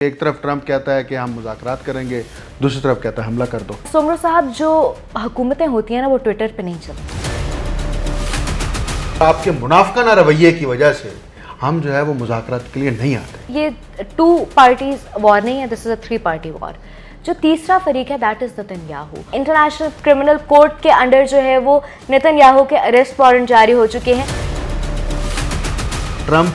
एक तरफ ट्रंप कहता है कि हम मुज़ाकरात करेंगे, दूसरी तरफ कहता है हमला कर दो। सोमरो साहब, जो हुकूमतें होती हैं ना वो ट्विटर पे नहीं चलती। आपके मुनाफिकाना रवैये की वजह से हम जो है वो मुज़ाकरात के लिए नहीं आते। ये 2 पार्टीज वॉर नहीं है, this is a 3 party war. जो तीसरा फरीक है that is Netanyahu. International criminal court के अंडर जो है वो नेतन्याहू के अरेस्ट वारंट जारी हो चुके हैं। ट्रंप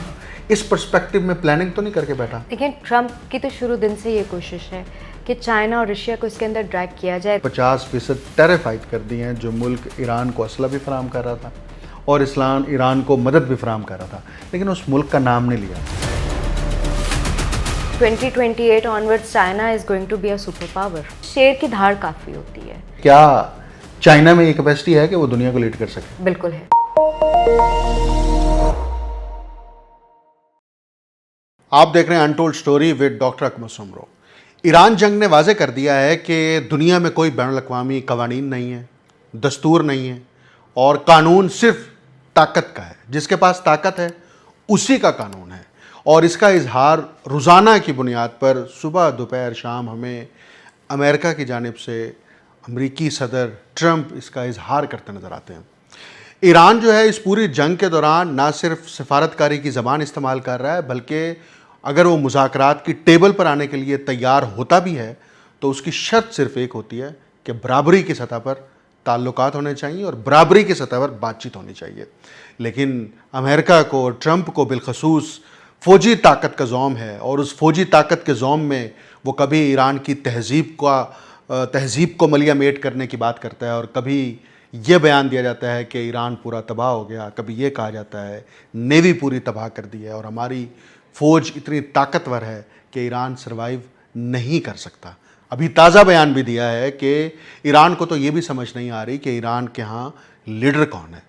इस पर्सपेक्टिव में प्लानिंग तो नहीं करके बैठा। लेकिन ट्रंप की तो शुरू दिन से ये कोशिश है कि चाइना और रशिया को इसके अंदर ड्रैग किया जाए। 50% टेरिफाइड कर दिए हैं, जो मुल्क ईरान को असला भी फराहम कर रहा था और ईरान को मदद भी फराहम कर रहा था, लेकिन उस मुल्क का नाम नहीं लिया। 2028 onwards China is going to be a super power. शेर की धार काफ़ी होती है। क्या चाइना में ये कैपेसिटी है कि वो दुनिया को लीड कर सके? बिल्कुल है। आप देख रहे हैं untold story with doctor Akmal Soomro. Iran जंग ने वाजे कर दिया है कि दुनिया में कोई बैनुल-अक़वामी कवानीन नहीं है, दस्तूर नहीं है और कानून सिर्फ ताकत का है। जिसके पास ताकत है उसी का कानून है और इसका इजहार रोज़ाना की बुनियाद पर सुबह दोपहर शाम हमें अमेरिका की जानिब से अमरीकी सदर ट्रंप इसका इजहार करते नज़र आते हैं। ईरान जो है इस पूरी जंग के दौरान ना सिर्फ सिफारतकारी की ज़बान इस्तेमाल कर रहा है, बल्कि अगर वो मुज़ाकरात की टेबल पर आने के लिए तैयार होता भी है तो उसकी शर्त सिर्फ एक होती है कि बराबरी की सतह पर ताल्लुकात होने चाहिए और बराबरी की सतह पर बातचीत होनी चाहिए। लेकिन अमेरिका को, ट्रंप को बिलखसूस फ़ौजी ताकत का ज़ौम है और उस फ़ौजी ताकत के ज़ौम में वो कभी ईरान की तहज़ीब को मलिया मेट करने की बात करता है और कभी ये बयान दिया जाता है कि ईरान पूरा तबाह हो गया, कभी ये कहा जाता है नेवी पूरी तबाह कर दी है और हमारी फ़ौज इतनी ताकतवर है कि ईरान सर्वाइव नहीं कर सकता। अभी ताज़ा बयान भी दिया है कि ईरान को तो ये भी समझ नहीं आ रही कि ईरान के यहाँ लीडर कौन है।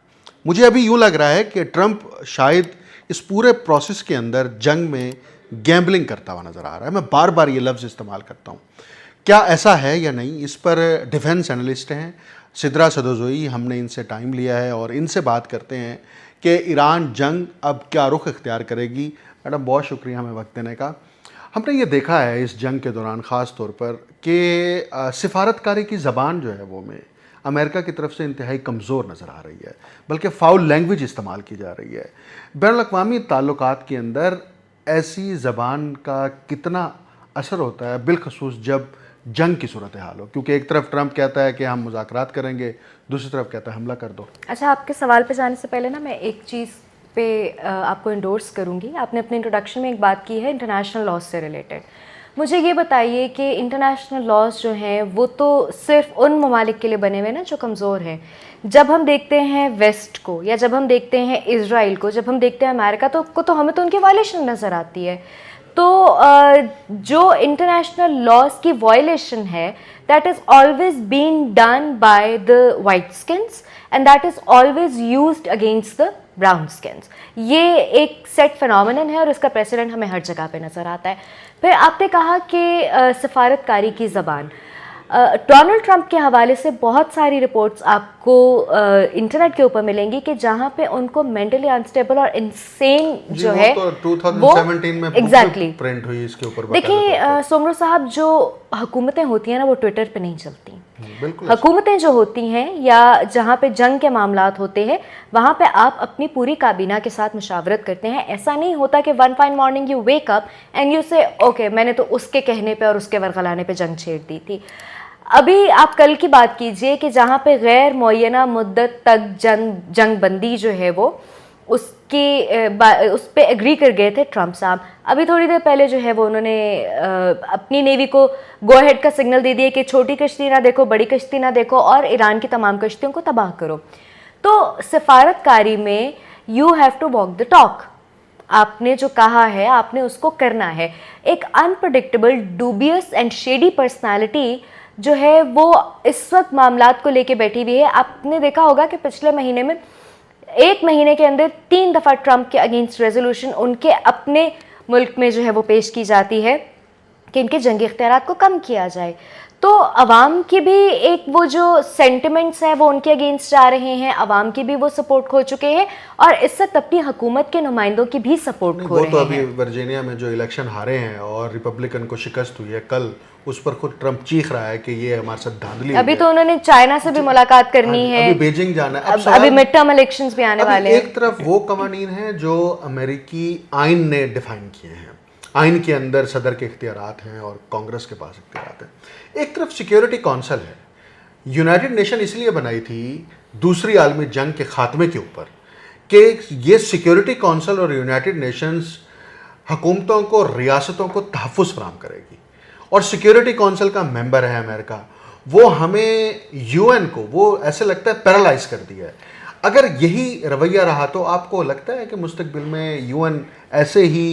मुझे अभी यूँ लग रहा है कि ट्रंप शायद इस पूरे प्रोसेस के अंदर जंग में गैम्बलिंग करता हुआ नज़र आ रहा है। मैं बार बार ये लफ्ज़ इस्तेमाल करता हूँ। क्या ऐसा है या नहीं, इस पर डिफेंस एनालिस्ट हैं सिद्रा सदोज़ोई, हमने इनसे टाइम लिया है और इनसे बात करते हैं कि ईरान जंग अब क्या रुख इख्तियार करेगी। मैडम बहुत शुक्रिया हमें वक्त देने का। हमने ये देखा है इस जंग के दौरान ख़ास तौर पर कि सिफारतकारी की ज़बान जो है वो में अमेरिका की तरफ से इंतहाई कमज़ोर नज़र आ रही है, बल्कि फ़ाउल लैंग्वेज इस्तेमाल की जा रही है। बैनुल-अक़वामी ताल्लुकात के अंदर ऐसी ज़बान का कितना असर होता है, बिलखसूस जब जंग की सूरत हाल हो, क्योंकि एक तरफ ट्रंप कहता है कि हम मुज़ाकरात करेंगे, दूसरी तरफ कहता है हमला कर दो। अच्छा, आपके सवाल पे जाने से पहले ना मैं एक चीज़ पे आपको इंडोर्स करूँगी। आपने अपने इंट्रोडक्शन में एक बात की है इंटरनेशनल लॉज से रिलेटेड। मुझे ये बताइए कि इंटरनेशनल लॉज जो हैं वो तो सिर्फ उन ममालिक के लिए बने हुए ना जो कमज़ोर हैं। जब हम देखते हैं वेस्ट को या जब हम देखते हैं इज़राइल को, जब हम देखते हैं अमेरिका तो हमें तो उनकी वायलेशन नज़र आती है। तो जो इंटरनेशनल लॉज की वायलेशन है that is always been done by the white skins and that is always used against the brown skins. ये एक सेट फिनोमिनन है और इसका प्रेसिडेंट हमें हर जगह पे नज़र आता है। फिर आपने कहा कि सिफारतकारी की ज़बान, डोनाल्ड ट्रंप के हवाले से बहुत सारी रिपोर्ट्स आपको इंटरनेट के ऊपर मिलेंगी कि जहाँ पे उनको मेंटली अनस्टेबल और इंसेन जो है तो 2017 में एग्जैक्टली प्रिंट हुई इसके ऊपर। देखिए सोमरो साहब, जो हुकूमतें होती हैं ना वो ट्विटर पे नहीं चलती। बिल्कुल। हुकूमतें जो होती हैं या जहाँ पे जंग के मामलात होते हैं वहाँ पे आप अपनी पूरी काबीना के साथ मुशावरत करते हैं। ऐसा नहीं होता कि one fine morning you wake up and you से ओके मैंने तो उसके कहने पे और उसके वरगलाने पे जंग छेड़ दी थी। अभी आप कल की बात कीजिए कि जहाँ पे गैर मुअय्यना मुद्दत तक जंग बंदी जो है वो उस पर एग्री कर गए थे ट्रंप साहब। अभी थोड़ी देर पहले जो है वो उन्होंने अपनी नेवी को गो अहेड का सिग्नल दे दिया कि छोटी कश्ती ना देखो, बड़ी कश्ती ना देखो और ईरान की तमाम कश्तियों को तबाह करो। तो सिफारतकारी में you have to walk the talk. आपने जो कहा है आपने उसको करना है। एक unpredictable, dubious and shady personality जो है वो इस वक्त मामलात को लेके बैठी हुई है। आपने देखा होगा कि पिछले महीने में 1 महीने के अंदर 3 दफ़ा ट्रंप के अगेंस्ट रेजोल्यूशन उनके अपने मुल्क में जो है वो पेश की जाती है कि इनके जंगी इख्तियारात को कम किया जाए। तो अवाम की भी एक वो जो सेंटिमेंट्स हैं वो उनके अगेंस्ट जा रहे हैं, अवाम की भी वो सपोर्ट खो चुके हैं और इस वक्त अपनी हुकूमत के नुमाइंदों की भी सपोर्ट खो वो रहे तो हैं। अभी वर्जीनिया में जो इलेक्शन हारे हैं और रिपब्लिकन को शिकस्त हुई है कल, उस पर खुद ट्रंप चीख रहा है कि ये हमारे साथ धांधली अभी हुई तो है। उन्होंने चाइना से भी मुलाकात करनी हाँ, है, अभी बीजिंग जाना है। अब अभी सवाल मिड टर्म इलेक्शंस भी आने अभी वाले हैं। एक तरफ वो कवानीन हैं जो अमेरिकी आइन ने डिफाइन किए हैं, आइन के अंदर सदर के इख्तियारात हैं और कांग्रेस के पास इख्तियारात हैं। एक तरफ सिक्योरिटी काउंसिल है, यूनाइटेड नेशन इसलिए बनाई थी दूसरी आलमी जंग के खात्मे के ऊपर कि ये सिक्योरिटी काउंसिल और यूनाइटेड नेशंस हुकूमतों को, रियासतों को तहफ़्फ़ुज़ फराहम करेगी और सिक्योरिटी काउंसिल का मेंबर है अमेरिका। वो हमें यूएन को वो ऐसे लगता है पैरालाइज कर दिया है। अगर यही रवैया रहा तो आपको लगता है कि मुस्तकबिल में यूएन ऐसे ही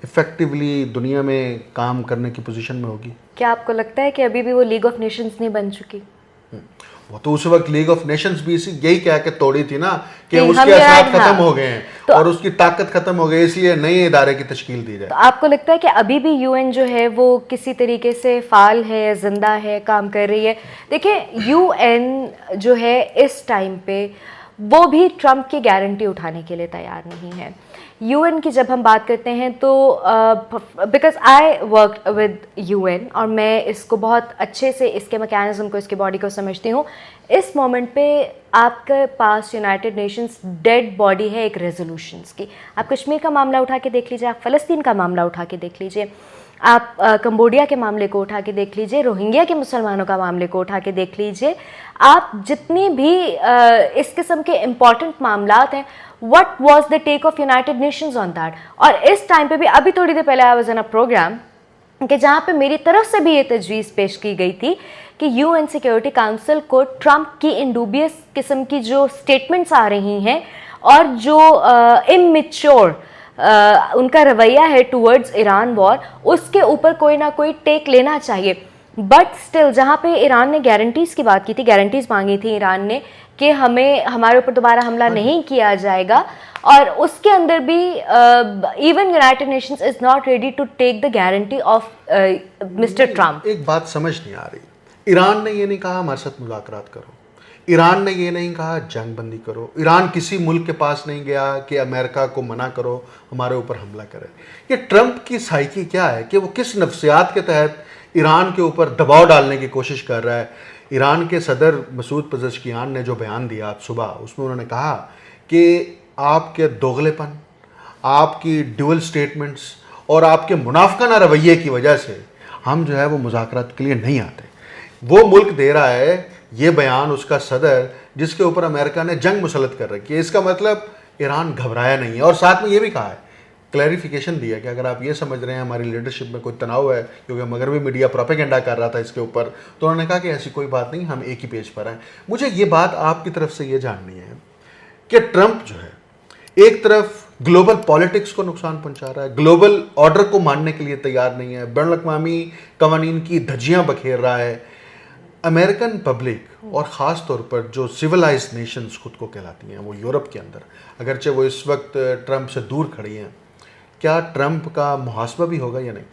इफेक्टिवली दुनिया में काम करने की पोजीशन में होगी? क्या आपको लगता है कि अभी भी वो लीग ऑफ नेशंस नहीं बन चुकी? वो तो उस वक्त लीग ऑफ नेशंस भी इसी यही कह के तोड़ी थी ना कि नहीं, उसके हम असरात याद- खत्म हाँ। हो गए हैं तो- और उसकी ताकत खत्म हो गई, इसलिए नए इदारे की तश्कील दी जाए। तो आपको लगता है कि अभी भी यूएन जो है वो किसी तरीके से फाल है, जिंदा है, काम कर रही है? देखिए, यूएन जो है इस टाइम पे वो भी ट्रंप की गारंटी उठाने के लिए तैयार नहीं है। यूएन की जब हम बात करते हैं तो because I work with UN और मैं इसको बहुत अच्छे से, इसके मैकेनिज्म को, इसके बॉडी को समझती हूँ। इस मोमेंट पे आपके पास यूनाइटेड नेशंस डेड बॉडी है एक रेजोल्यूशंस की। आप कश्मीर का मामला उठा के देख लीजिए, आप फ़लस्तीन का मामला उठा के देख लीजिए, आप कंबोडिया के मामले को उठा के देख लीजिए, रोहिंग्या के मुसलमानों का मामले को उठा के देख लीजिए। आप जितनी भी इस किस्म के इम्पॉर्टेंट मामलात हैं, what was the take of United Nations on that? और इस टाइम पे भी, अभी थोड़ी देर पहले I was in a programme कि जहाँ पे मेरी तरफ से भी ये तजवीज़ पेश की गई थी कि यूएन सिक्योरिटी काउंसिल को ट्रंप की इंडूबियस किस्म की जो स्टेटमेंट्स आ रही हैं और जो इमेच्योर उनका रवैया है टूवर्ड्स ईरान वॉर, उसके ऊपर कोई ना कोई टेक लेना चाहिए। बट स्टिल जहाँ पे ईरान ने गारंटीज़ की बात की थी, गारंटीज़ मांगी थी ईरान ने कि हमारे ऊपर दोबारा हमला नहीं किया जाएगा, और उसके अंदर भी even United Nations is not ready to take the guarantee of mister Trump. एक बात समझ नहीं आ रही, ईरान ने ये नहीं कहा हमारे साथ मुलाकात करो, ईरान ने ये नहीं कहा जंग बंदी करो, ईरान किसी मुल्क के पास नहीं गया कि अमेरिका को मना करो हमारे ऊपर हमला करे। ये ट्रंप की साइकी क्या है कि वो किस नफ्सियात के तहत ईरान के ऊपर दबाव डालने की कोशिश कर रहा है? ईरान के सदर मसूद पज़ेश्कियान ने जो बयान दिया आज सुबह, उसमें उन्होंने कहा कि आपके दोगलेपन, आपकी ड्यूअल स्टेटमेंट्स और आपके मुनाफिकाना रवैये की वजह से हम जो है वो मुज़ाकरात के लिए नहीं आते। वो मुल्क दे रहा है ये बयान, उसका सदर, जिसके ऊपर अमेरिका ने जंग मुसलत कर रखी है। इसका मतलब ईरान घबराया नहीं है। और साथ में ये भी कहा है, क्लैरिफिकेशन दिया कि अगर आप ये समझ रहे हैं हमारी लीडरशिप में कोई तनाव है, क्योंकि मगरबी मीडिया प्रोपेगेंडा कर रहा था इसके ऊपर, तो उन्होंने कहा कि ऐसी कोई बात नहीं, हम एक ही पेज पर हैं। मुझे ये बात आपकी तरफ से ये जाननी है कि ट्रंप जो है एक तरफ ग्लोबल पॉलिटिक्स को नुकसान पहुंचा रहा है, ग्लोबल ऑर्डर को मानने के लिए तैयार नहीं है, बैनुल-अक़वामी कवानीन की धज्जियाँ बखेर रहा है। अमेरिकन पब्लिक और ख़ास तौर पर जो सिविलाइज्ड नेशंस खुद को कहलाती हैं, वो यूरोप के अंदर, अगरचे वो इस वक्त ट्रंप से दूर खड़ी हैं, क्या ट्रंप का मुहासबा भी होगा या नहीं?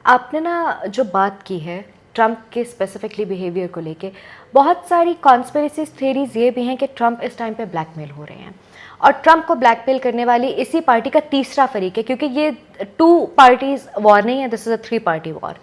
आपने ना जो बात की है ट्रंप के स्पेसिफिकली बिहेवियर को लेके, बहुत सारी कॉन्स्पिरेसी थ्योरीज ये भी हैं कि ट्रंप इस टाइम पे ब्लैकमेल हो रहे हैं, और ट्रंप को ब्लैकमेल करने वाली इसी पार्टी का तीसरा फरीक है, क्योंकि ये 2 पार्टीज वॉर नहीं है, this is a 3 party war.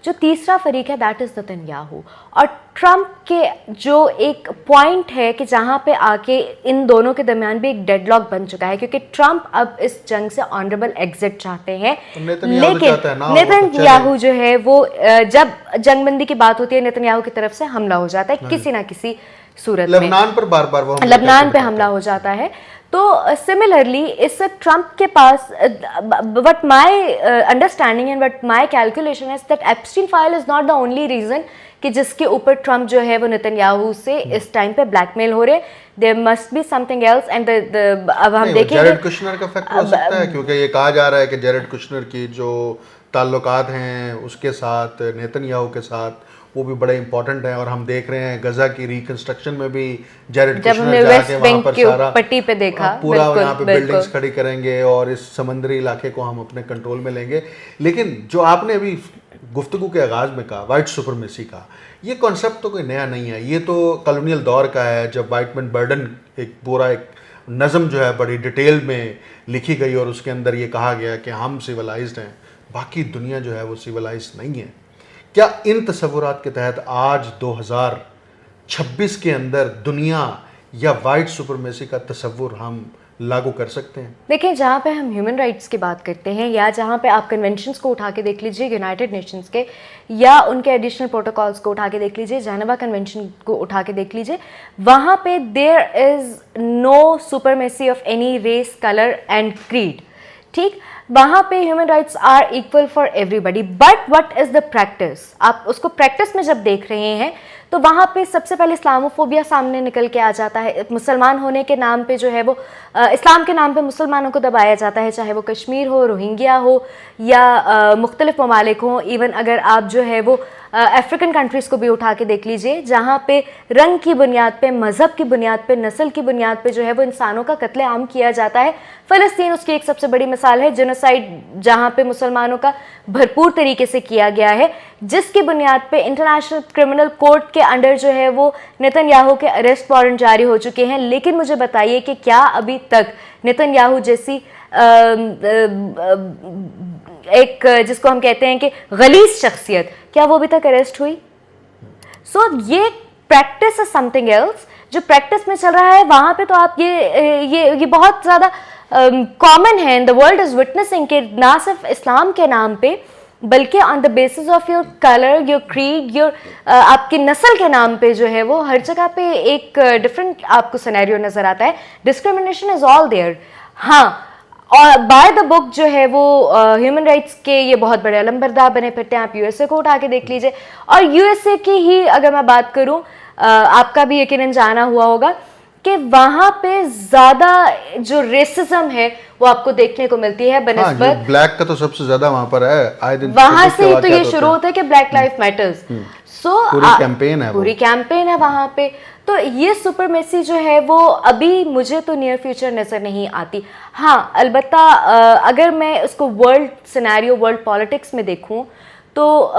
जो तीसरा फरीक है दैट इज़ नेतन्याहू। और ट्रंप के जो एक पॉइंट है कि जहाँ पे आके इन दोनों के दरमियान भी एक डेडलॉक बन चुका है, क्योंकि ट्रंप अब इस जंग से ऑनरेबल एग्जिट चाहते हैं, लेकिन नेतन्याहू जो है वो जब जंगबंदी की बात होती है नेतन्याहू की तरफ से हमला हो जाता है किसी ना किसी सूरत में। लेबनान पर बार-बार वो लेबनान पे हमला हो जाता है। तो सिमिलरली इस ट्रंप के पास, what my understanding and what my calculation is that Epstein file is not the only reason कि जिसके ऊपर ट्रंप जो है वो नेतन्याहू से इस टाइम पे ब्लैकमेल हो रहे। There must be something else and अब हम देखेंगे जेरेड कुशनर का फैक्टर हो सकता है, क्योंकि ये कहा जा रहा है कि जेरेड कुशनर की जो ताल्लुकात हैं उसके साथ, नेतन्याहू के साथ, वो भी बड़े इंपॉर्टेंट हैं। और हम देख रहे हैं गजा की रिकंस्ट्रक्शन में भी जेरेड कुशनर जाके वहाँ पर सारा पट्टी पे देखा, पूरा यहाँ पे बिल्डिंग्स खड़ी करेंगे और इस समंदरी इलाके को हम अपने कंट्रोल में लेंगे। लेकिन जो आपने अभी गुफ्तगू के आगाज़ में कहा वाइट सुपरमेसी का, ये कॉन्सेप्ट तो कोई नया नहीं है, ये तो कॉलोनियल दौर का है, जब वाइट मैन बर्डन एक पूरा एक नज़म जो है बड़ी डिटेल में लिखी गई और उसके अंदर ये कहा गया कि हम सिविलाइज्ड हैं, बाकी दुनिया जो है वो सिविलाइज्ड नहीं है। क्या इन तसव्वुरात के तहत आज 2026 के अंदर दुनिया या वाइट सुपरमेसी का तसव्वुर हम लागू कर सकते हैं? देखिए, जहाँ पे हम ह्यूमन राइट्स की बात करते हैं या जहाँ पे आप कन्वेंशंस को उठा के देख लीजिए यूनाइटेड नेशंस के, या उनके एडिशनल प्रोटोकॉल्स को उठा के देख लीजिए, जेनेवा कन्वेंशन को उठा के देख लीजिए, वहाँ पे there is no supremacy of any race, colour and creed. ठीक, वहाँ पे human rights are equal for everybody, but what is the practice? आप उसको प्रैक्टिस में जब देख रहे हैं तो वहाँ पे सबसे पहले इस्लामोफोबिया सामने निकल के आ जाता है। मुसलमान होने के नाम पे जो है वो इस्लाम के नाम पे मुसलमानों को दबाया जाता है, चाहे वो कश्मीर हो, रोहिंग्या हो या मुख्तलिफ ममालिक हों। इवन अगर आप जो है वो अफ्रीकन कंट्रीज़ को भी उठा के देख लीजिए, जहाँ पे रंग की बुनियाद पे, मज़हब की बुनियाद पे, नस्ल की बुनियाद पे जो है वो इंसानों का कत्लेआम किया जाता है। फ़लस्तीन उसकी एक सबसे बड़ी मिसाल है, जेनोसाइड, जहाँ पे मुसलमानों का भरपूर तरीके से किया गया है, जिसकी बुनियाद पे इंटरनेशनल क्रिमिनल कोर्ट के अंडर जो है वो नेतन्याहू के अरेस्ट वारंट जारी हो चुके हैं। लेकिन मुझे बताइए कि क्या अभी तक नेतन्याहू जैसी एक जिसको हम कहते हैं कि गलीज शख्सियत, क्या वो अभी तक अरेस्ट हुई? सो ये प्रैक्टिस इज समथिंग एल्स। जो प्रैक्टिस में चल रहा है वहां पे तो आप ये बहुत ज़्यादा कॉमन है, in the world is witnessing कि ना सिर्फ इस्लाम के नाम पे बल्कि on the basis of your colour, your creed, your आपकी नस्ल के नाम पे जो है वो हर जगह पे एक डिफरेंट आपको सिनेरियो नज़र आता है। Discrimination is all there. हाँ, और बाय द बुक जो है वो ह्यूमन राइट्स के ये बहुत बड़े अलमबरदार बने फिरते हैं। आप यूएसए को उठा के देख लीजिए, और यूएसए की ही अगर मैं बात करूं, आपका भी यकीनन जाना हुआ होगा कि वहाँ पे ज़्यादा जो रेसिज्म है वो आपको देखने को मिलती है बनिस्बत। हाँ, ब्लैक का तो सबसे ज़्यादा वहाँ पर है, आए दिन वहाँ से ही तो ये शुरू होता है कि ब्लैक लाइफ मैटर्स। सो पूरी कैंपेन है वहाँ पे। तो ये सुपरमेसी जो है वो अभी मुझे तो नियर फ्यूचर नज़र नहीं आती। हाँ, अलबत्ता अगर मैं उसको वर्ल्ड सिनेरियो, वर्ल्ड पॉलिटिक्स में देखूँ तो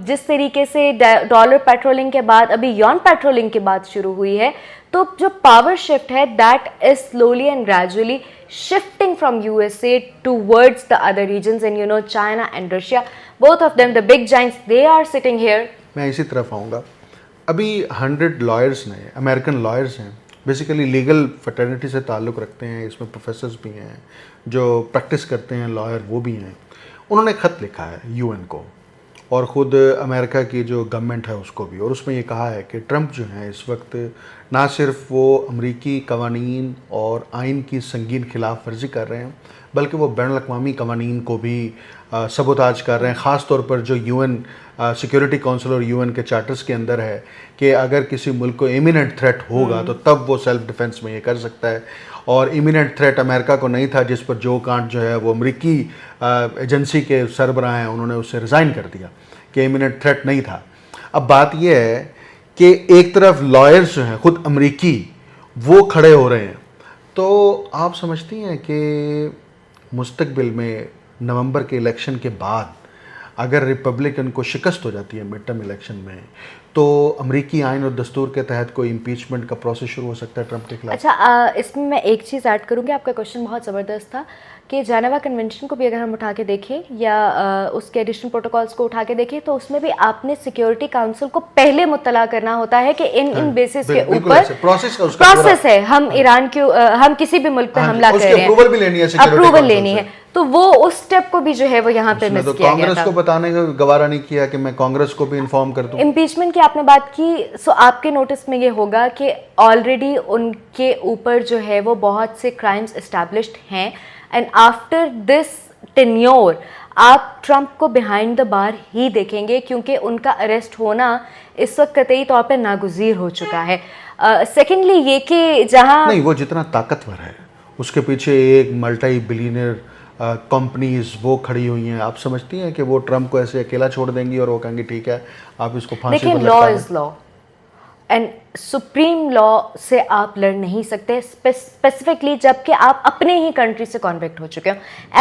जिस तरीके से डॉलर पेट्रोलिंग के बाद अभी यॉन पेट्रोलिंग की बात शुरू हुई है, तो जो पावर शिफ्ट है that is slowly and gradually shifting from USA towards the other regions, and you know China and Russia, both of them, the big giants, they are sitting here. मैं इसी तरफ आऊँगा। अभी 100 लॉयर्स ने, American lawyers हैं, basically legal fraternity से ताल्लुक़ रखते हैं, इसमें प्रोफेसर्स भी हैं जो प्रैक्टिस करते हैं, लॉयर वो भी हैं। उन्होंने ख़त लिखा है यूएन को और ख़ुद अमेरिका की जो गवर्नमेंट है उसको भी, और उसमें ये कहा है कि ट्रंप जो हैं इस वक्त ना सिर्फ वो अमरीकी कवानीन और आइन की संगीन खिलाफ वर्जी कर रहे हैं, बल्कि वो बैनुल अक़वामी कवानीन को भी सबोताज कर रहे हैं। ख़ास तौर पर जो यूएन सिक्योरिटी काउंसिल और यूएन के चार्टर्स के अंदर है कि अगर किसी मुल्क को इमिनेंट थ्रेट होगा तो तब वो सेल्फ डिफेंस में ये कर सकता है। और इमिनेंट थ्रेट अमेरिका को नहीं था, जिस पर जो कांट जो है वो अमरीकी एजेंसी के सरबराह हैं, उन्होंने उससे रिज़ाइन कर दिया कि इमिनेंट थ्रेट नहीं था। अब बात यह है कि एक तरफ लॉयर्स जो हैं ख़ुद अमरीकी वो खड़े हो रहे हैं, तो आप समझती हैं कि मुस्तकबिल में नवंबर के इलेक्शन के बाद अगर रिपब्लिकन को शिकस्त हो जाती है मिड टर्म इलेक्शन में, तो अमरीकी आइन और दस्तूर के तहत कोई इम्पीचमेंट का प्रोसेस शुरू हो सकता है ट्रंप के खिलाफ? अच्छा, इसमें मैं एक चीज़ ऐड करूँगी। आपका क्वेश्चन बहुत ज़बरदस्त था कि जेनेवा कन्वेंशन को भी अगर हम उठा के देखें या उसके एडिशनल प्रोटोकॉल्स को उठा के देखें, तो उसमें भी आपने सिक्योरिटी काउंसिल को पहले मुत्तला करना होता है कि इन बेसिस के ऊपर प्रोसेस है, हम ईरान के हम किसी भी मुल्क पे हमला कर रहे हैं, अप्रूवल लेनी है, तो वो उस स्टेप को भी जो है वो यहाँ पे मिस किया गया था। कांग्रेस को बताने का गवारा नहीं किया कि मैं कांग्रेस को भी इन्फॉर्म कर दूं। इम्पीचमेंट की आपने बात की, सो आपके नोटिस में ये होगा कि ऑलरेडी उनके ऊपर जो है वो बहुत से क्राइम्स एस्टैब्लिश्ड हैं, एंड आफ्टर दिस टेन्योर आप ट्रंप को बिहाइंड द बार ही देखेंगे, क्योंकि उनका अरेस्ट होना इस वक्त कतई तौर पर नागुज़ीर हो चुका है। सेकेंडली ये कि जहाँ नहीं, वो जितना ताकतवर है उसके पीछे एक मल्टी बिलियनर कंपनीज वो खड़ी हुई हैं। आप समझती हैं कि वो ट्रंप को ऐसे अकेला छोड़ देंगी और वो कहेंगे ठीक है आप इसको फांसी पर लटका दें? Law is law, and supreme law से आप लड़ नहीं सकते, स्पेसिफिकली जबकि आप अपने ही कंट्री से कॉन्विक्ट हो चुके हो।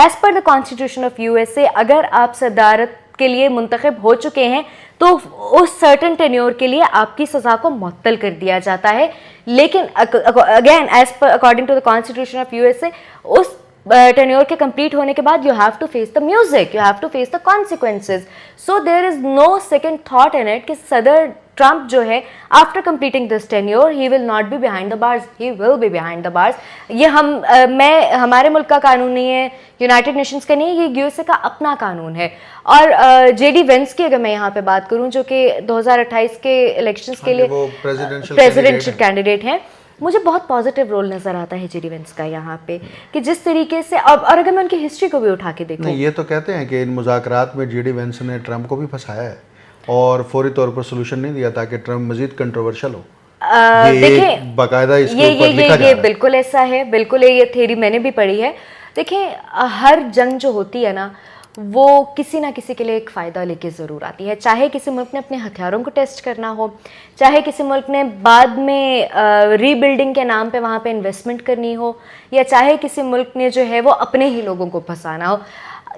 As per the constitution of USA, अगर आप सदारत के लिए मुंतखब हो चुके हैं तो उस सर्टन टेन्योर के लिए आपकी सज़ा को मुअत्तल कर दिया जाता है। लेकिन again as per according to the constitution of USA उस टेन्योर के कंप्लीट होने के बाद you have to face the music, you have to face the consequences. So there is no second thought in it कि सदर Trump जो है after completing this tenure he will not be behind the bars, he will be behind the bars. ये हमारे मुल्क का कानून नहीं है, यूनाइटेड नेशंस का नहीं है, ये यूएसए का अपना कानून है। और जेडी वेंस की अगर मैं यहाँ पे बात करूँ जो कि 2028 के इलेक्शंस के लिए प्रेसिडेंशियल कैंडिडेट हैं, मुझे बहुत पॉजिटिव रोल नजर आता है जेडी वेंस का यहाँ पे कि जिस तरीके से और अगर मैं उनकी हिस्ट्री को भी उठा के देखूं, नहीं, ये तो कहते हैं कि इन मुज़ाकरात में जेडी वेंस ने ट्रंप को भी फंसाया है और फौरी तौर पर सोल्यूशन नहीं दिया ताकि ट्रंप मजीद कंट्रोवर्शियल हो। देखिए बाकायदा इसके ऊपर लिखा जा रहा ये है। बिल्कुल ऐसा है, बिल्कुल ये थ्योरी मैंने भी पढ़ी है। देखिए हर जंग जो होती है ना वो किसी ना किसी के लिए एक फ़ायदा लेके ज़रूर आती है, चाहे किसी मुल्क ने अपने हथियारों को टेस्ट करना हो, चाहे किसी मुल्क ने बाद में रीबिल्डिंग के नाम पे वहाँ पे इन्वेस्टमेंट करनी हो, या चाहे किसी मुल्क ने जो है वो अपने ही लोगों को फंसाना हो।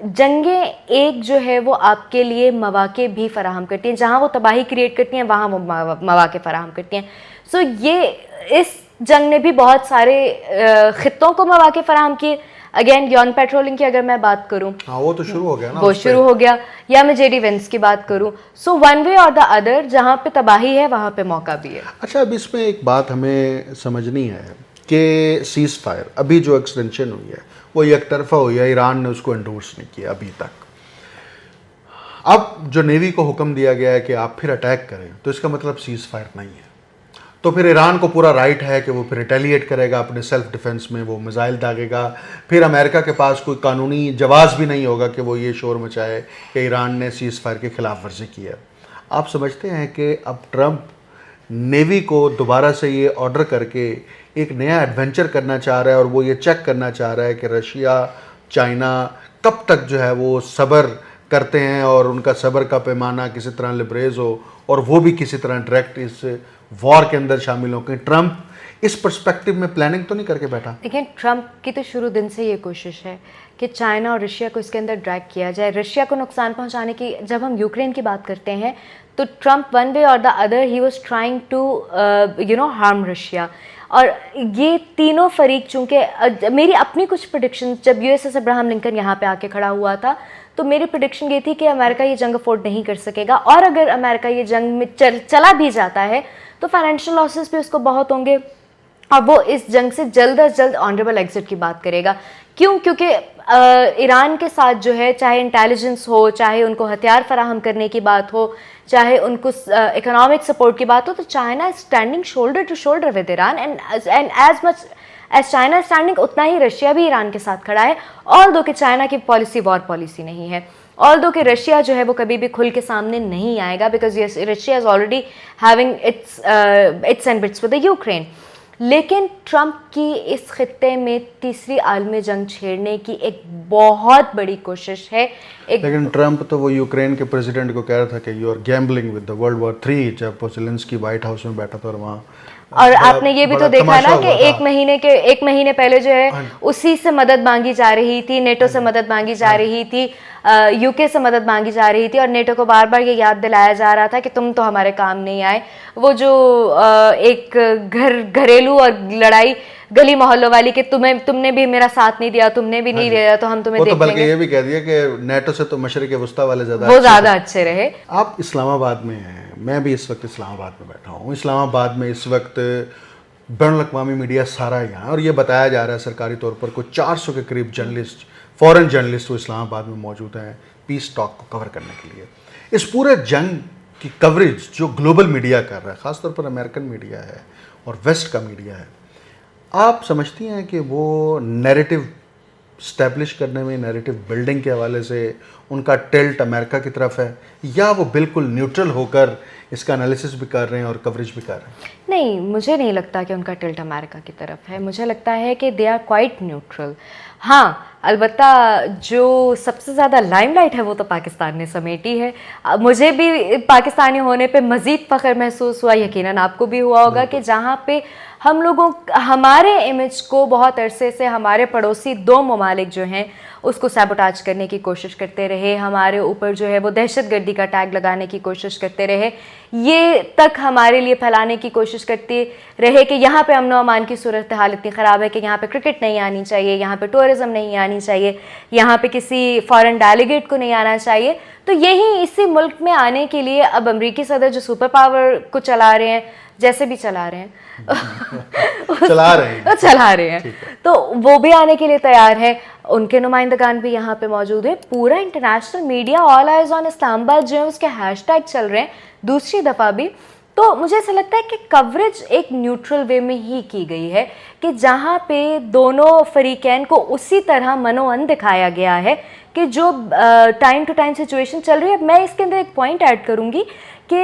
जंगें एक जो है वो आपके लिए मौक़े भी फराहम करती हैं, जहाँ वो तबाही क्रिएट करती हैं वहाँ वो मौक़े फराहम करती हैं। सो ये इस जंग ने भी बहुत सारे ख़ित्तों को मौक़े फराहम किए। अगेन यौन पेट्रोलिंग की अगर मैं बात करूं, हाँ वो तो शुरू हो गया ना, वो शुरू हो गया, या मैं जेडी वेंस की बात करूं। सो वन वे और द अदर जहां पे तबाही है वहां पे मौका भी है। अच्छा, अब इसमें एक बात हमें समझनी है कि सीज़ फायर अभी जो एक्सटेंशन हुई है वो एक तरफा हुई है, ईरान ने उसको एंडोर्स नहीं किया अभी तक। अब जो नेवी को हुक्म दिया गया है कि आप फिर अटैक करें तो इसका मतलब सीज़ फायर नहीं है, तो फिर ईरान को पूरा राइट है कि वो फिर रिटेलिएट करेगा अपने सेल्फ डिफेंस में, वो मिसाइल दागेगा। फिर अमेरिका के पास कोई कानूनी जवाब भी नहीं होगा कि वो ये शोर मचाए कि ईरान ने सीज़ फायर की खिलाफ वर्जी की है। आप समझते हैं कि अब ट्रंप नेवी को दोबारा से ये ऑर्डर करके एक नया एडवेंचर करना चाह रहा है और वो ये चेक करना चाह रहा है कि रशिया चाइना कब तक जो है वो सब्र करते हैं और उनका सब्र का पैमाना किसी तरह लिबरेज हो और वो भी किसी तरह डायरेक्ट इस वॉर के अंदर शामिल हो। कि ट्रंप इस पर्सपेक्टिव में प्लानिंग तो नहीं करके बैठा? देखिए ट्रंप की तो शुरू दिन से ये कोशिश है कि चाइना और रशिया को इसके अंदर ड्रैग किया जाए, रशिया को नुकसान पहुंचाने की। जब हम यूक्रेन की बात करते हैं तो ट्रंप वन वे और the other he was trying to harm Russia. और ये तीनों फरीक, चूँकि मेरी अपनी कुछ प्रेडिक्शन, जब यूएसएस अब्राहम लिंकन यहाँ पे आके खड़ा हुआ था तो मेरी प्रेडिक्शन ये थी कि अमेरिका ये जंग अफोर्ड नहीं कर सकेगा, और अगर अमेरिका ये जंग में चला भी जाता है तो फाइनेंशियल लॉसेस भी उसको बहुत होंगे और वो इस जंग से जल्द अज जल्द ऑनरेबल एग्जिट की बात करेगा। क्यों? क्योंकि ईरान के साथ जो है, चाहे इंटेलिजेंस हो, चाहे उनको हथियार फराहम करने की बात हो, चाहे उनको इकोनॉमिक सपोर्ट की बात हो, तो China is standing shoulder to shoulder with Iran, and as much as China standing उतना ही रशिया भी ईरान के साथ खड़ा है। ऑल दो कि चाइना की पॉलिसी वॉर पॉलिसी नहीं है, ऑल दो कि रशिया जो है वो कभी भी खुल के सामने नहीं आएगा, because Russia is already having its and bits with the Ukraine. लेकिन ट्रंप की इस खित्ते में तीसरी आलमी जंग छेड़ने की एक बहुत बड़ी कोशिश है। लेकिन ट्रंप तो वो यूक्रेन के प्रेसिडेंट को कह रहा था कि you are gambling with the world war 3 जब जेलेंस्की वाइट हाउस में बैठा था और वहाँ और आपने ये भी तो देखा ना कि एक महीने पहले जो है उसी से मदद मांगी जा रही थी, नेटो से मदद मांगी जा रही थी, यूके से मदद मांगी जा रही थी, और नेटो को बार बार ये याद दिलाया जा रहा था कि तुम तो हमारे काम नहीं आए। वो जो एक घरेलू और लड़ाई गली मोहल्लों वाली कि तुमने भी मेरा साथ नहीं दिया, तुमने भी नहीं दिया, तो हम तुम्हें देख लेंगे। बल्कि ये भी कह दिया कि नेटो से तो मशरिक वस्ता वाले ज़्यादा अच्छे रहे। आप इस्लामाबाद में हैं, मैं भी इस वक्त इस्लामाबाद में बैठा हूँ। इस्लामाबाद में इस वक्त बैनुल-अक़वामी मीडिया सारा यहाँ, और ये बताया जा रहा है सरकारी तौर पर कुछ 400 के करीब जर्नलिस्ट, फॉरेन जर्नलिस्ट वो इस्लामाबाद में मौजूद हैं पीस टॉक को कवर करने के लिए। इस पूरे जंग की कवरेज जो ग्लोबल मीडिया कर रहा है, ख़ासतौर पर अमेरिकन मीडिया है और वेस्ट का मीडिया है, आप समझती हैं कि वो नैरेटिव स्टैब्लिश करने में, नैरेटिव बिल्डिंग के हवाले से उनका टिल्ट अमेरिका की तरफ है, या वो बिल्कुल न्यूट्रल होकर इसका एनालिसिस भी कर रहे हैं और कवरेज भी कर रहे हैं? नहीं, मुझे नहीं लगता कि उनका टिल्ट अमेरिका की तरफ है। मुझे लगता है कि दे आर क्वाइट न्यूट्रल। हाँ, अलबत्ता जो सबसे ज़्यादा लाइमलाइट है वो तो पाकिस्तान ने समेटी है। मुझे भी पाकिस्तानी होने पे मज़ीद फ़ख्र महसूस हुआ, यकीनन आपको भी हुआ होगा, कि जहाँ पे हमारे इमेज को बहुत अरसे से हमारे पड़ोसी 2 ममालिक जो हैं उसको सैबोटाज करने की कोशिश करते रहे, हमारे ऊपर जो है वो दहशतगर्दी का टैग लगाने की कोशिश करते रहे, ये तक हमारे लिए फैलाने की कोशिश करते रहे कि यहाँ पे अमन अमान की सूरत हाल इतनी ख़राब है कि यहाँ पे क्रिकेट नहीं आनी चाहिए, यहाँ पे टूरिज़म नहीं आनी चाहिए, यहाँ पे किसी फॉरेन डेलीगेट को नहीं आना चाहिए। तो यही इसी मुल्क में आने के लिए अब अमरीकी सदर जो सुपर पावर को चला रहे हैं, जैसे भी चला रहे हैं चला रहे हैं तो वो भी आने के लिए तैयार है, उनके नुमाइंदगान भी यहाँ पे मौजूद है। पूरा international media all eyes on Islamabad जो है उसके हैशटैग चल रहे हैं दूसरी दफ़ा भी। तो मुझे ऐसा लगता है कि कवरेज एक न्यूट्रल वे में ही की गई है कि जहाँ पे दोनों फरीकैन को उसी तरह मनोअन दिखाया गया है कि जो टाइम टू टाइम सिचुएशन चल रही है। मैं इसके अंदर एक पॉइंट ऐड करूँगी कि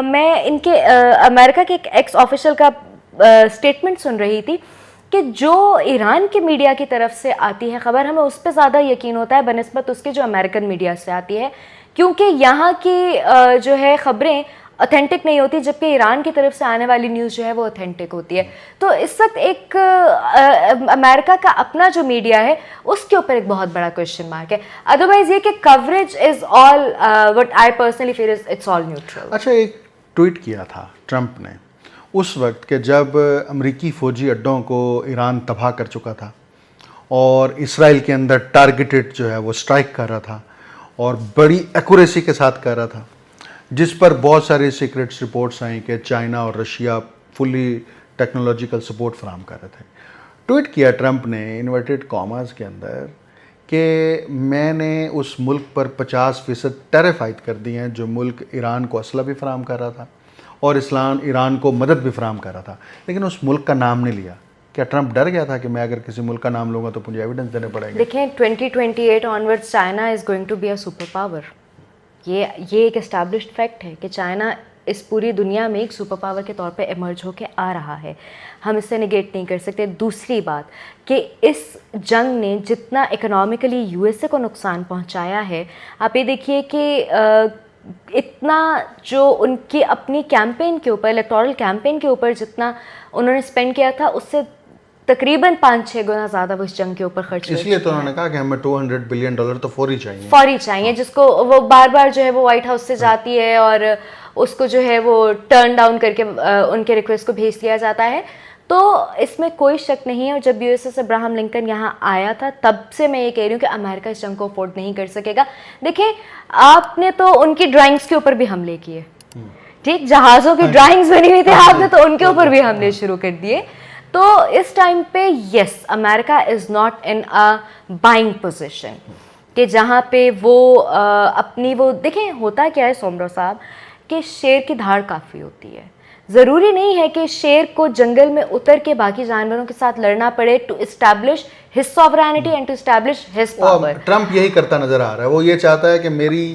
मैं इनके अमेरिका के एक एक्स ऑफिशियल का स्टेटमेंट सुन रही थी कि जो ईरान के मीडिया की तरफ से आती है खबर, हमें उस पर ज़्यादा यकीन होता है बनिस्बत उसके जो अमेरिकन मीडिया से आती है, क्योंकि यहाँ की जो है ख़बरें ऑथेंटिक नहीं होती, जबकि ईरान की तरफ से आने वाली न्यूज़ जो है वो ऑथेंटिक होती है। तो इस वक्त एक अमेरिका का अपना जो मीडिया है उसके ऊपर एक बहुत बड़ा क्वेश्चन मार्क है। अदरवाइज ये कि coverage is all what I personally feel is it's all neutral. अच्छा, एक ट्वीट किया था ट्रंप ने उस वक्त के जब अमेरिकी फ़ौजी अड्डों को ईरान तबाह कर चुका था और इसराइल के अंदर टारगेटेड जो है वो स्ट्राइक कर रहा था और बड़ी एक्यूरेसी के साथ कर रहा था, जिस पर बहुत सारी सीक्रेट्स रिपोर्ट्स आई कि चाइना और रशिया फुली टेक्नोलॉजिकल सपोर्ट फराहम कर रहे थे। ट्वीट किया ट्रंप ने इन्वर्टेड कॉमास के अंदर कि मैंने उस मुल्क पर 50% टैरिफ आयद कर दिए हैं जो मुल्क ईरान को असला भी फराहम कर रहा था और ईरान को मदद भी फराहम कर रहा था, लेकिन उस मुल्क का नाम नहीं लिया। क्या ट्रंप डर गया था कि मैं अगर किसी मुल्क का नाम लूँगा तो मुझे एविडेंस देने पड़ेंगे? देखें 2028 onwards China is going to be a super power. ये एक एस्टैब्लिश्ड फैक्ट है कि चाइना इस पूरी दुनिया में एक सुपर पावर के तौर पे इमर्ज होके आ रहा है, हम इससे निगेट नहीं कर सकते। दूसरी बात कि इस जंग ने जितना इकोनॉमिकली यूएसए को नुकसान पहुंचाया है, आप ये देखिए कि इतना जो उनकी अपनी कैंपेन के ऊपर, इलेक्टोरल कैंपेन के ऊपर जितना उन्होंने स्पेंड किया था उससे तकरीबन 5-6 गुना ज़्यादा वो इस जंग के ऊपर खर्च। इसलिए तो उन्होंने कहा कि हमें $200 बिलियन तो फौरी चाहिए, जिसको वो बार बार जो है वो व्हाइट हाउस से जाती है और उसको जो है वो टर्न डाउन करके उनके रिक्वेस्ट को भेज दिया जाता है। तो इसमें कोई शक नहीं है। और जब यूएसएस अब्राहम लिंकन यहाँ आया था तब से मैं ये कह रही हूँ कि अमेरिका इस जंग को अफोर्ड नहीं कर सकेगा। देखिए, आपने तो उनकी ड्राइंग्स के ऊपर भी हमले किए, ठीक, जहाज़ों की ड्राइंग्स बनी हुई थी, आपने तो उनके ऊपर भी हमले शुरू कर दिए। तो इस टाइम पे yes, America is not in a buying position कि जहाँ पे वो अपनी वो देखें, होता क्या है सोमरो साहब कि शेर की धाड़ काफ़ी होती है। ज़रूरी नहीं है कि शेर को जंगल में उतर के बाकी जानवरों के साथ लड़ना पड़े to establish his sovereignty and to establish his power. Trump यही करता नज़र आ रहा है। वो ये चाहता है कि मेरी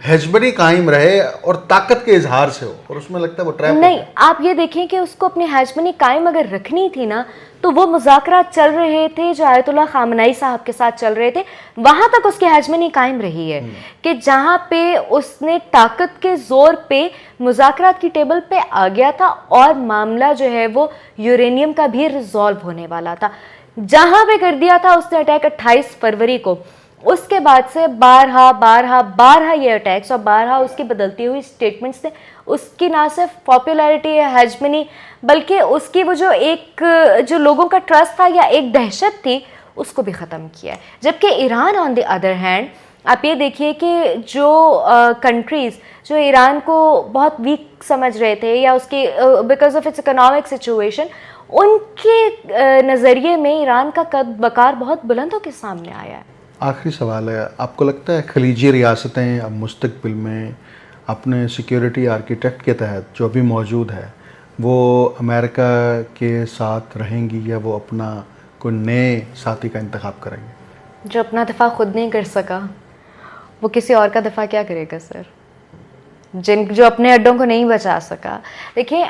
हेजमनी कायम रहे और ताकत के इजहार से हो, और उसमें लगता है वो ट्रैप नहीं। आप ये देखें कि उसको अपनी हेजमनी कायम अगर रखनी थी ना, तो वो मुज़ाकरात चल रहे थे जो आयतुल्लाह खामनाई साहब के साथ चल रहे थे, वहाँ तक उसकी हेजमनी कायम रही है कि जहाँ पे उसने ताकत के ज़ोर पे मुज़ाकरात की टेबल पे आ गया था और मामला जो है वो यूरेनियम का भी रिजॉल्व होने वाला था। जहाँ पे कर दिया था उसने अटैक 28 फरवरी को, उसके बाद से बारहा ये अटैक्स और बारहा उसकी बदलती हुई स्टेटमेंट्स ने उसकी ना सिर्फ पॉपुलैरिटी है, हेजमनी, बल्कि उसकी वो जो लोगों का ट्रस्ट था या एक दहशत थी उसको भी ख़त्म किया है। जबकि Iran on the other hand, आप ये देखिए कि जो कंट्रीज़ जो ईरान को बहुत वीक समझ रहे थे या उसकी because of its economic situation, उनके नज़रिए में ईरान का कद बकार बहुत बुलंद होकर सामने आया है। आखिरी सवाल है, आपको लगता है खलीजी रियासतें अब मुस्तकबिल में अपने सिक्योरिटी आर्किटेक्ट के तहत जो अभी मौजूद है वो अमेरिका के साथ रहेंगी या वो अपना कोई नए साथी का इंतखाब करेंगे? जो अपना दफ़ा खुद नहीं कर सका वो किसी और का दफ़ा क्या करेगा सर? जो अपने अड्डों को नहीं बचा सका। देखिए,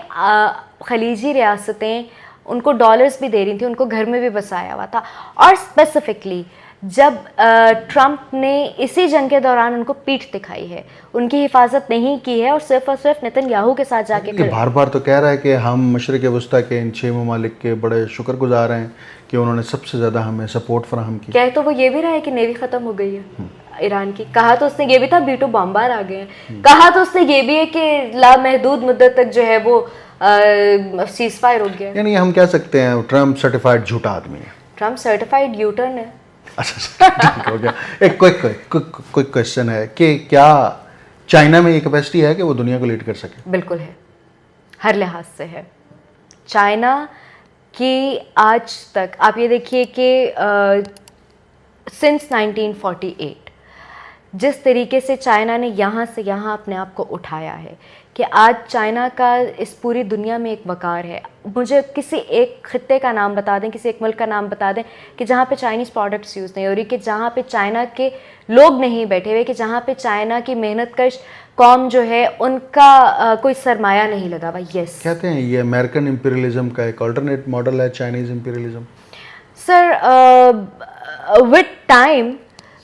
खलीजी रियासतें उनको डॉलर्स भी दे रही थी, उनको घर में भी बसाया हुआ था, और स्पेसिफिकली जब ट्रंप ने इसी जंग के दौरान उनको पीठ दिखाई है, उनकी हिफाजत नहीं की है और सिर्फ नेतन्याहू के साथ जाके कि बार बार तो कह रहा है कि हम मशरक़ वस्ती के इन 6 ममालिक के बड़े शुक्रगुजार हैं कि उन्होंने सबसे ज़्यादा हमें सपोर्ट फराहम की। कह तो वो ये भी रहा है कि नेवी ख़त्म हो गई है ईरान की। कहा तो उसने ये भी था B2 बॉम्बार आ गए हैं। कहा तो उसने ये भी है कि लामहदूद मुद्दत तक जो है वो सीज फायर हो गया है। यानी हम कह सकते हैं ट्रम्प सर्टिफाइड झूठा आदमी है। ट्रंप सर्टिफाइड यूटर्न है। अच्छा ठीक हो गया। एक क्विक क्वेश्चन है कि क्या चाइना में ये कैपेसिटी है कि वो दुनिया को लीड कर सके? बिल्कुल है, हर लिहाज से है। चाइना की आज तक आप ये देखिए कि सिंस 1948 जिस तरीके से चाइना ने यहाँ से यहाँ अपने आप को उठाया है कि आज चाइना का इस पूरी दुनिया में एक वकार है। मुझे किसी एक खित्ते का नाम बता दें, किसी एक मुल्क का नाम बता दें कि जहाँ पे चाइनीज़ प्रोडक्ट्स यूज़ नहीं हो रही, कि जहाँ पे चाइना के लोग नहीं बैठे हुए, कि जहाँ पे चाइना की मेहनतकश कौम जो है उनका कोई सरमाया नहीं लगा हुआ। यस, कहते हैं ये अमेरिकन इंपीरियलिज्म का एक अल्टरनेट मॉडल है, Chinese imperialism. Sir with time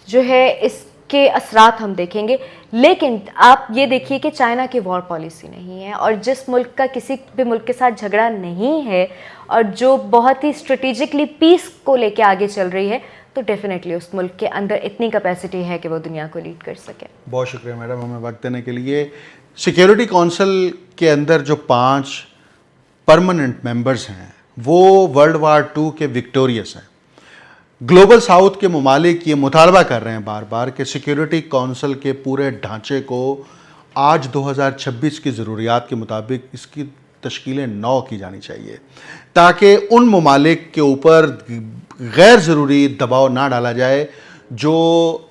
जो है इसके असरात हम देखेंगे, लेकिन आप ये देखिए कि चाइना की वॉर पॉलिसी नहीं है और जिस मुल्क का किसी भी मुल्क के साथ झगड़ा नहीं है और जो बहुत ही स्ट्रेटेजिकली पीस को लेके आगे चल रही है, तो डेफिनेटली उस मुल्क के अंदर इतनी कैपेसिटी है कि वो दुनिया को लीड कर सके। बहुत शुक्रिया मैडम हमें वक्त देने के लिए। सिक्योरिटी काउंसिल के अंदर जो 5 परमानेंट मेंबर्स हैं वो वर्ल्ड वार 2 के विक्टोरियस हैं। ग्लोबल साउथ के ममालिक ये मुतालबा कर रहे हैं बार बार कि सिक्योरिटी काउंसिल के पूरे ढांचे को आज 2026 की ज़रूरियात के मुताबिक इसकी तश्कील नौ की जानी चाहिए ताकि उन ममालिक के ऊपर गैर ज़रूरी दबाव ना डाला जाए जो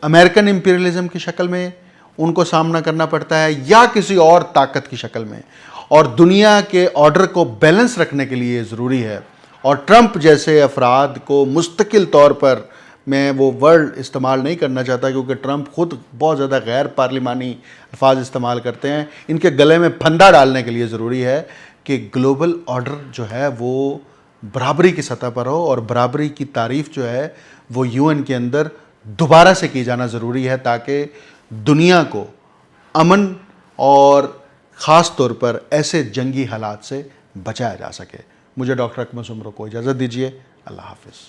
अमेरिकन इंपीरियलिज्म की शक्ल में उनको सामना करना पड़ता है या किसी और ताकत की शक्ल में। और दुनिया के ऑर्डर को बैलेंस रखने के लिए ज़रूरी है और ट्रंप जैसे अफराद को मुस्तकिल तौर पर मैं वो वर्ड इस्तेमाल नहीं करना चाहता क्योंकि ट्रंप खुद बहुत ज़्यादा गैर पार्लिमानी अल्फाज इस्तेमाल करते हैं। इनके गले में फंदा डालने के लिए ज़रूरी है कि ग्लोबल ऑर्डर जो है वो बराबरी की सतह पर हो और बराबरी की तारीफ़ जो है वो यूएन के अंदर दोबारा से की जाना ज़रूरी है ताकि दुनिया को अमन और ख़ास तौर पर ऐसे जंगी हालात से बचाया जा सके। मुझे डॉक्टर अकमल सुमरो को इजाज़त दीजिए। अल्लाह हाफ़िज़।